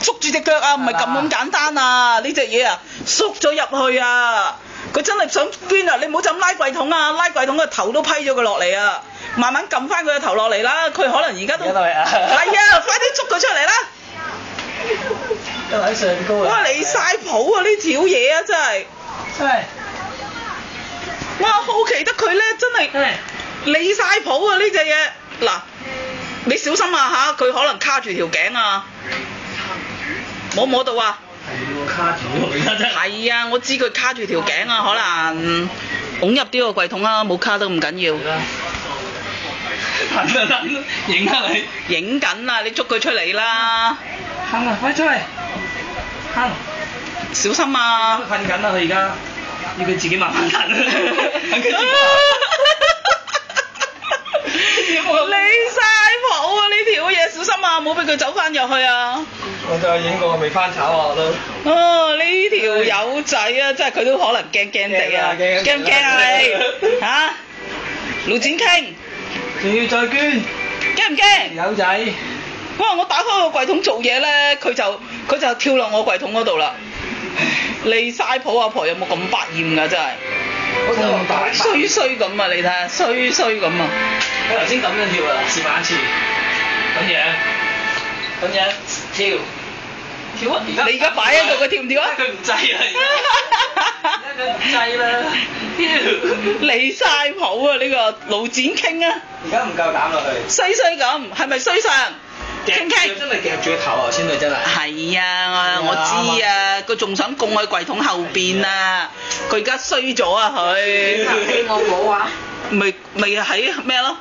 縮住隻腳啊，唔係咁咁簡單啊！呢隻嘢啊，縮咗入去啊！佢真係想捐啊！你唔好就咁拉櫃桶啊，拉櫃桶個頭都批咗佢落嚟啊！慢慢撳翻佢個頭落嚟啦，佢可能而家都係啊！快啲捉佢出嚟啦！因為喺上高啊！哇，離晒譜啊！呢條嘢啊，真係哇，好奇得佢咧，真係離晒譜啊！呢隻嘢嗱，你小心啊嚇，佢可能卡住條頸啊！摸到啊？係喎，卡住喎，而家真係。係啊，我知佢卡住條頸啊，可能拱入啲個櫃桶啊，冇卡都唔緊要。等，影下你。影緊啊！你捉佢出嚟啦！行啊，快出嚟！行。小心啊！瞓緊啦，佢而家要佢自己慢慢行。等佢自己。離晒譜啊！呢條嘢小心啊，唔好俾佢走翻入去啊！我就影過，未翻炒啊都。呢條友仔啊，真係佢都可能驚地啊！驚唔驚啊你？嚇？盧展傾，仲要再捐？驚唔驚？友仔。哇！我打開個櫃桶做嘢咧，佢就跳落我櫃桶嗰度啦。離晒譜，阿婆有冇咁百厭㗎？真係。衰咁啊！你睇下，衰咁啊！佢頭先咁樣跳啊，示範一次。咁樣跳。跳啊！你而家擺喺度，佢跳唔跳啊？佢唔制啊！而家佢唔制啦。跳。離晒譜啊！呢個盧展傾啊！而家唔夠膽落去。衰咁，係咪衰上？傾真係夾住個頭啊！先佢真係。係啊，我知啊，佢仲想供喺櫃桶後邊啊！佢而家衰咗啊佢。我冇啊！咪喺咩咯？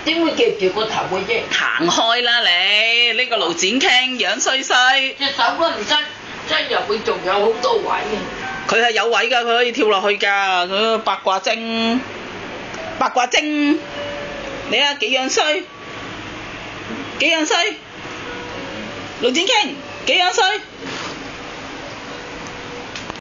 點會夾住個頭嘅啫？行開啦你！呢個盧展傾樣衰，隻手都唔伸入去，仲有好多位嘅。佢係有位㗎，佢可以跳落去㗎。佢八卦精，你啊幾樣衰？盧展傾幾樣衰？